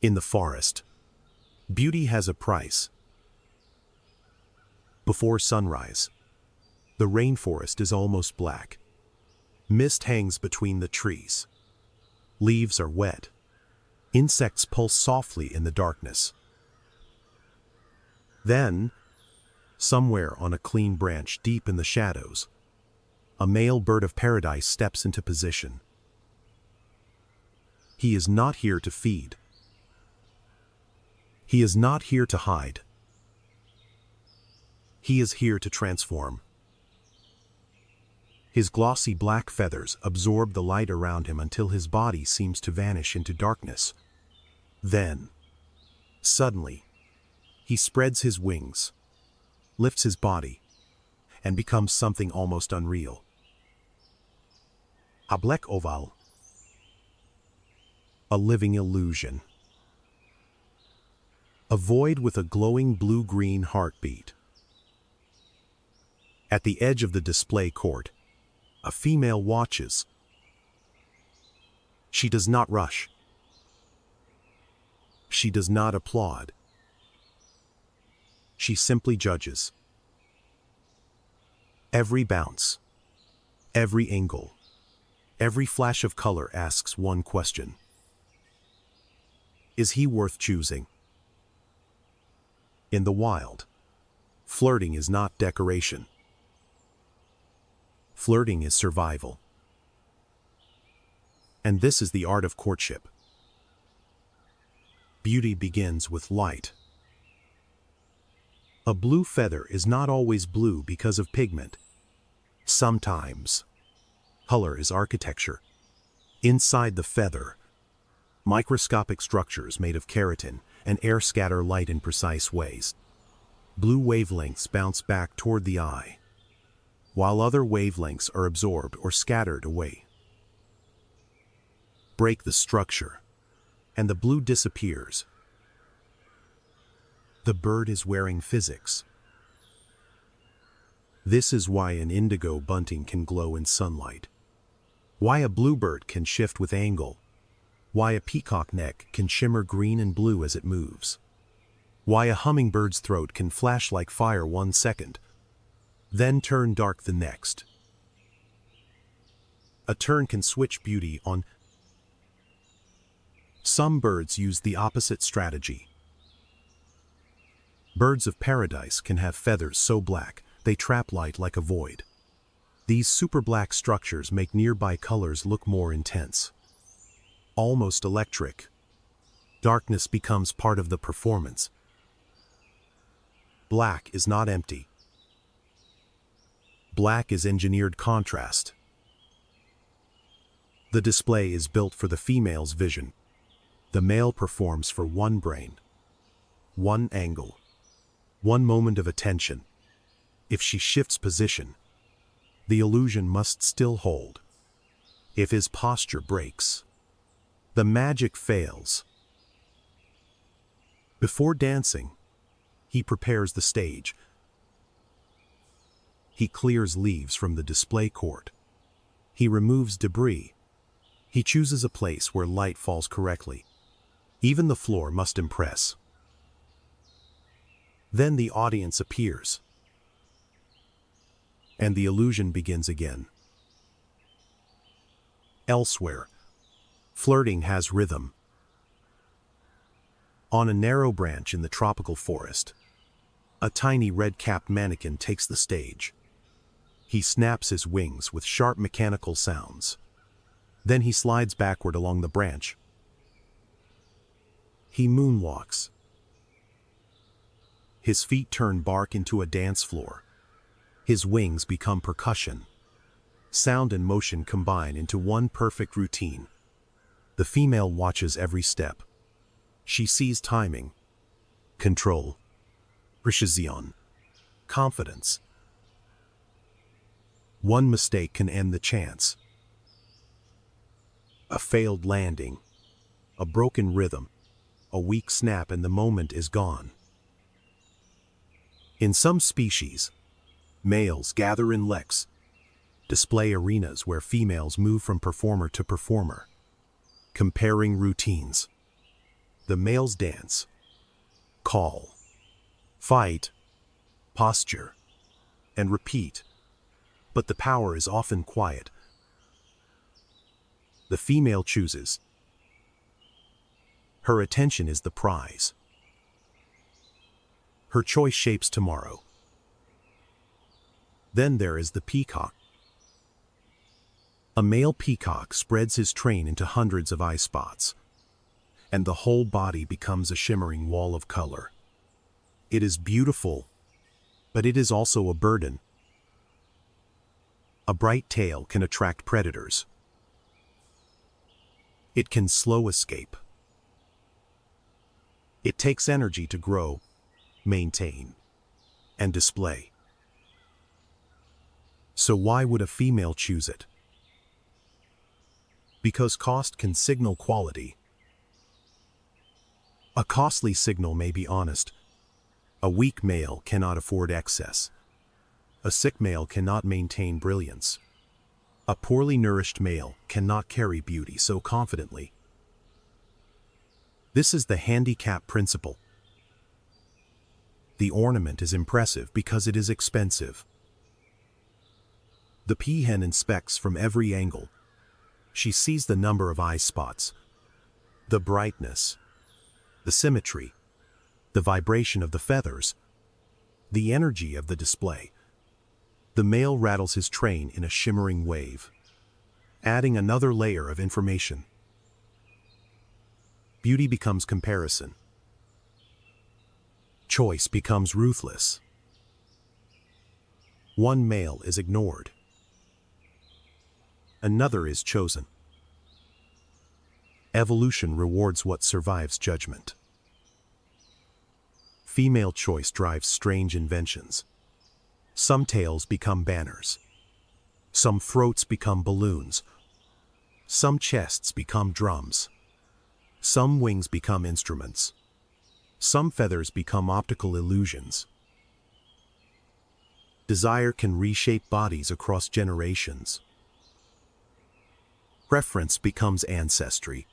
In the forest, beauty has a price. Before sunrise, the rainforest is almost black. Mist hangs between the trees. Leaves are wet. Insects pulse softly in the darkness. Then, somewhere on a clean branch deep in the shadows, a male bird of paradise steps into position. He is not here to feed. He is not here to hide. He is here to transform. His glossy black feathers absorb the light around him until his body seems to vanish into darkness. Then, suddenly, he spreads his wings, lifts his body, and becomes something almost unreal. A black oval. A living illusion. A void with a glowing blue-green heartbeat. At the edge of the display court, a female watches. She does not rush. She does not applaud. She simply judges. Every bounce, every angle, every flash of color asks one question. Is he worth choosing? In the wild, flirting is not decoration. Flirting is survival. And this is the art of courtship. Beauty begins with light. A blue feather is not always blue because of pigment. Sometimes, color is architecture. Inside the feather, microscopic structures made of keratin and air scatter light in precise ways. Blue wavelengths bounce back toward the eye, while other wavelengths are absorbed or scattered away. Break the structure, and the blue disappears. The bird is wearing physics. This is why an indigo bunting can glow in sunlight. Why a bluebird can shift with angle. Why a peacock neck can shimmer green and blue as it moves. Why a hummingbird's throat can flash like fire 1 second, then turn dark the next. A tern can switch beauty on. Some birds use the opposite strategy. Birds of paradise can have feathers so black they trap light like a void. These super black structures make nearby colors look more intense, almost electric. Darkness becomes part of the performance. Black is not empty. Black is engineered contrast. The display is built for the female's vision. The male performs for one brain, one angle, one moment of attention. If she shifts position, the illusion must still hold. If his posture breaks, the magic fails. Before dancing, he prepares the stage. He clears leaves from the display court. He removes debris. He chooses a place where light falls correctly. Even the floor must impress. Then the audience appears, and the illusion begins again. Elsewhere, flirting has rhythm. On a narrow branch in the tropical forest, a tiny red-capped mannequin takes the stage. He snaps his wings with sharp mechanical sounds. Then he slides backward along the branch. He moonwalks. His feet turn bark into a dance floor. His wings become percussion. Sound and motion combine into one perfect routine. The female watches every step. She sees timing, control, precision, confidence. One mistake can end the chance. A failed landing, a broken rhythm, a weak snap, and the moment is gone. In some species, males gather in leks, display arenas where females move from performer to performer, comparing routines, The males dance, call, fight, posture, and repeat, but the power is often quiet. The female chooses. Her attention is the prize. Her choice shapes tomorrow. Then there is the peacock. A male peacock spreads his train into hundreds of eye spots, and the whole body becomes a shimmering wall of color. It is beautiful, but it is also a burden. A bright tail can attract predators. It can slow escape. It takes energy to grow, maintain, and display. So why would a female choose it? Because cost can signal quality. A costly signal may be honest. A weak male cannot afford excess. A sick male cannot maintain brilliance. A poorly nourished male cannot carry beauty so confidently. This is the handicap principle. The ornament is impressive because it is expensive. The peahen inspects from every angle. She sees the number of eye spots, the brightness, the symmetry, the vibration of the feathers, the energy of the display. The male rattles his train in a shimmering wave, adding another layer of information. Beauty becomes comparison. Choice becomes ruthless. One male is ignored. Another is chosen. Evolution rewards what survives judgment. Female choice drives strange inventions. Some tails become banners. Some throats become balloons. Some chests become drums. Some wings become instruments. Some feathers become optical illusions. Desire can reshape bodies across generations. Preference becomes ancestry.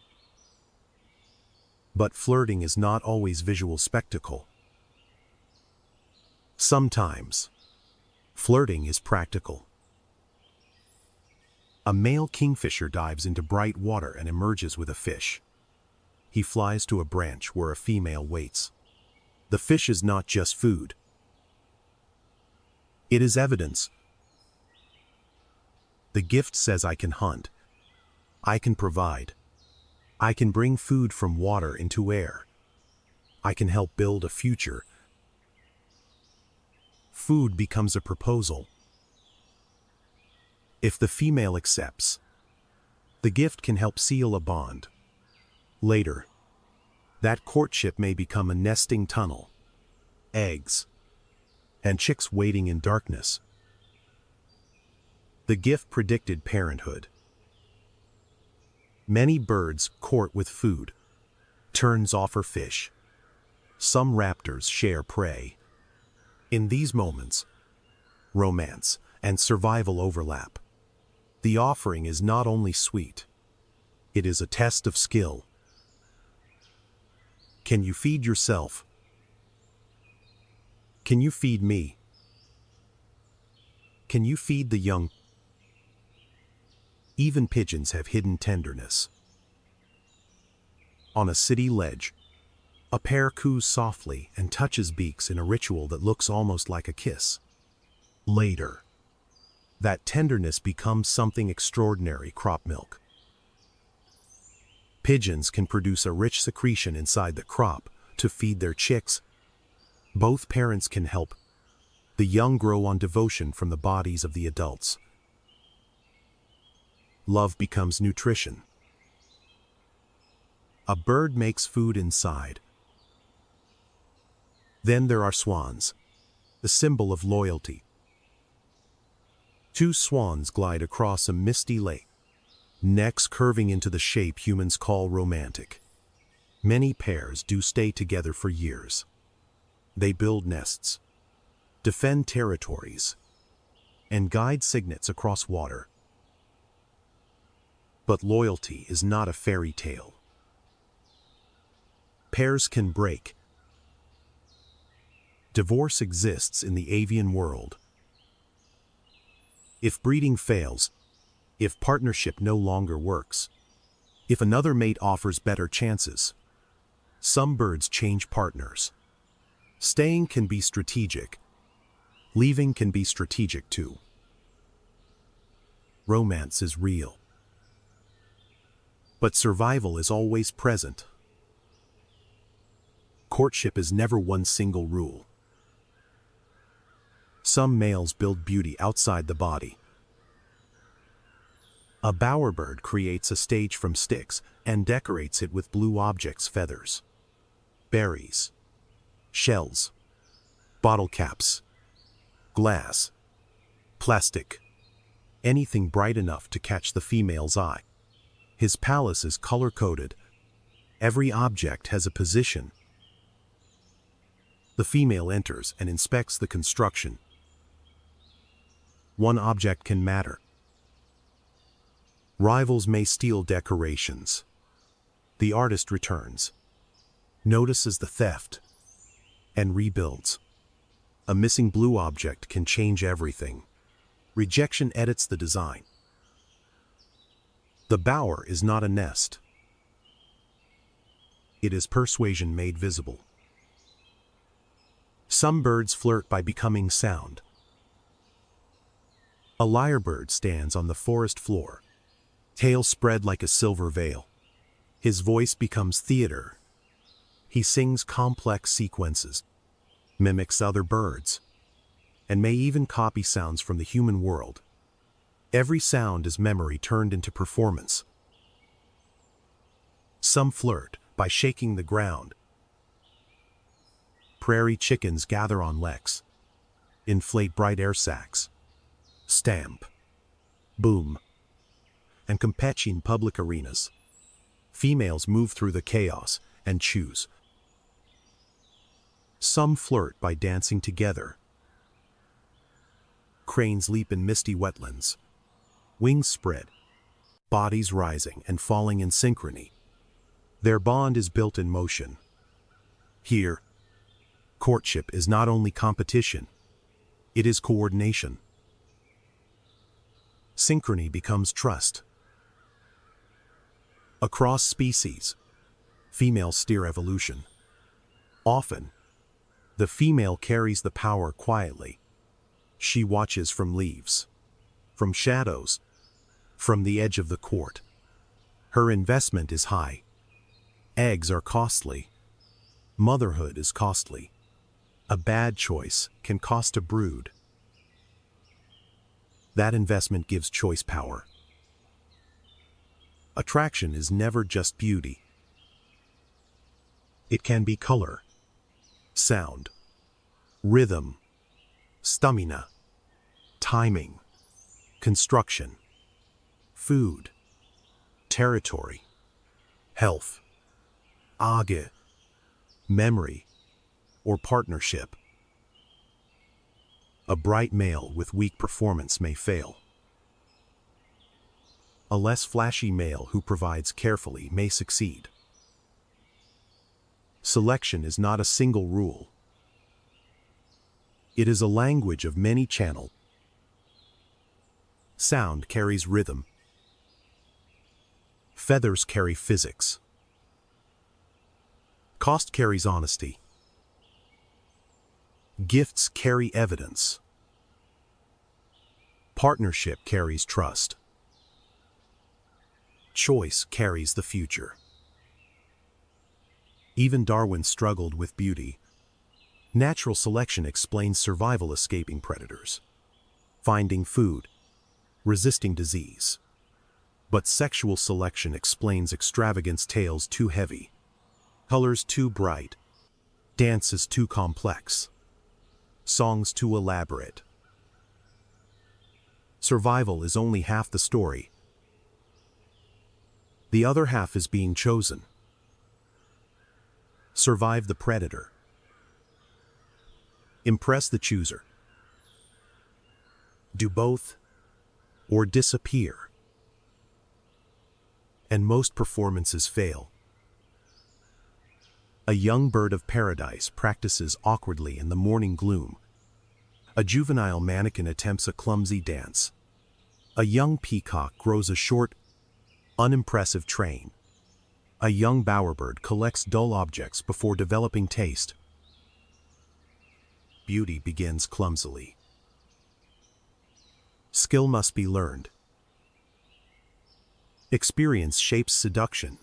But flirting is not always visual spectacle. Sometimes, flirting is practical. A male kingfisher dives into bright water and emerges with a fish. He flies to a branch where a female waits. The fish is not just food. It is evidence. The gift says I can hunt. I can provide. I can bring food from water into air. I can help build a future. Food becomes a proposal. If the female accepts, the gift can help seal a bond. Later, that courtship may become a nesting tunnel, eggs, and chicks waiting in darkness. The gift predicted parenthood. Many birds court with food. Terns offer fish. Some raptors share prey. In these moments, romance and survival overlap. The offering is not only sweet, it is a test of skill. Can you feed yourself? Can you feed me? Can you feed the young? Even pigeons have hidden tenderness. On a city ledge, a pair coos softly and touches beaks in a ritual that looks almost like a kiss. Later, that tenderness becomes something extraordinary: crop milk. Pigeons can produce a rich secretion inside the crop to feed their chicks. Both parents can help. The young grow on devotion from the bodies of the adults. Love becomes nutrition. A bird makes food inside. Then there are swans, the symbol of loyalty. Two swans glide across a misty lake, necks curving into the shape humans call romantic. Many pairs do stay together for years. They build nests, defend territories, and guide cygnets across water. But loyalty is not a fairy tale. Pairs can break. Divorce exists in the avian world. If breeding fails, if partnership no longer works, if another mate offers better chances, some birds change partners. Staying can be strategic. Leaving can be strategic too. Romance is real. But survival is always present. Courtship is never one single rule. Some males build beauty outside the body. A bowerbird creates a stage from sticks and decorates it with blue objects, feathers, berries, shells, bottle caps, glass, plastic, anything bright enough to catch the female's eye. His palace is color-coded. Every object has a position. The female enters and inspects the construction. One object can matter. Rivals may steal decorations. The artist returns, notices the theft, and rebuilds. A missing blue object can change everything. Rejection edits the design. The bower is not a nest. It is persuasion made visible. Some birds flirt by becoming sound. A lyrebird stands on the forest floor, tail spread like a silver veil. His voice becomes theater. He sings complex sequences, mimics other birds, and may even copy sounds from the human world. Every sound is memory turned into performance. Some flirt by shaking the ground. Prairie chickens gather on leks, inflate bright air sacs, stamp, boom, and compete in public arenas. Females move through the chaos and choose. Some flirt by dancing together. Cranes leap in misty wetlands, wings spread, bodies rising and falling in synchrony. Their bond is built in motion. Here, courtship is not only competition, it is coordination. Synchrony becomes trust. Across species, females steer evolution. Often, the female carries the power quietly. She watches from leaves, from shadows, from the edge of the court. Her investment is high. Eggs are costly. Motherhood is costly. A bad choice can cost a brood. That investment gives choice power. Attraction is never just beauty. It can be color, sound, rhythm, stamina, timing, construction, food, territory, health, age, memory, or partnership. A bright male with weak performance may fail. A less flashy male who provides carefully may succeed. Selection is not a single rule. It is a language of many channels. Sound carries rhythm. Feathers carry physics. Cost carries honesty. Gifts carry evidence. Partnership carries trust. Choice carries the future. Even Darwin struggled with beauty. Natural selection explains survival escaping predators, finding food, resisting disease. But sexual selection explains extravagance, tales too heavy, colors too bright, dances too complex, songs too elaborate. Survival is only half the story. The other half is being chosen. Survive the predator. Impress the chooser. Do both, or disappear. And most performances fail. A young bird of paradise practices awkwardly in the morning gloom. A juvenile mannequin attempts a clumsy dance. A young peacock grows a short, unimpressive train. A young bowerbird collects dull objects before developing taste. Beauty begins clumsily. Skill must be learned. Experience shapes seduction.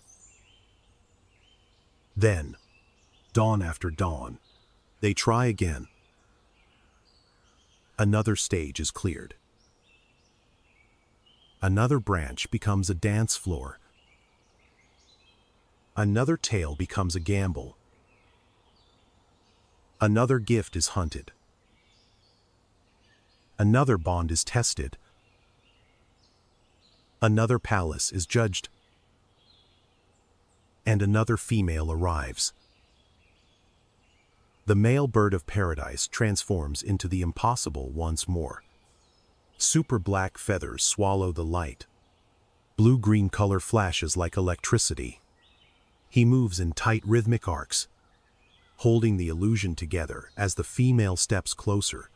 Then, dawn after dawn, they try again. Another stage is cleared. Another branch becomes a dance floor. Another tale becomes a gamble. Another gift is hunted. Another bond is tested. Another palace is judged. And another female arrives. The male bird of paradise transforms into the impossible once more. Super black feathers swallow the light. Blue-green color flashes like electricity. He moves in tight rhythmic arcs, holding the illusion together as the female steps closer.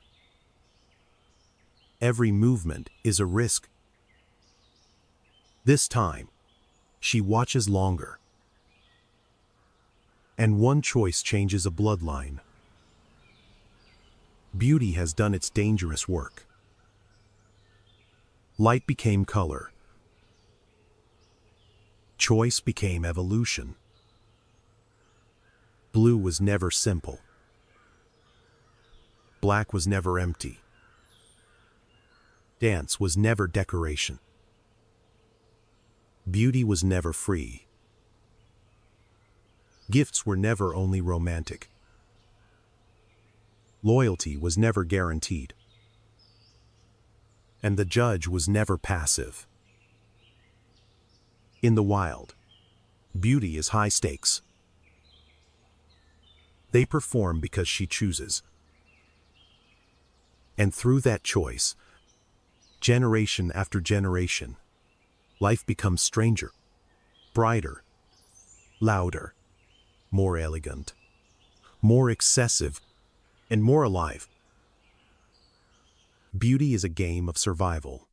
Every movement is a risk. This time, she watches longer. And one choice changes a bloodline. Beauty has done its dangerous work. Light became color. Choice became evolution. Blue was never simple. Black was never empty. Dance was never decoration. Beauty was never free. Gifts were never only romantic. Loyalty was never guaranteed. And the judge was never passive. In the wild, beauty is high stakes. They perform because she chooses. And through that choice, generation after generation, life becomes stranger, brighter, louder, more elegant, more excessive, and more alive. Beauty is a game of survival.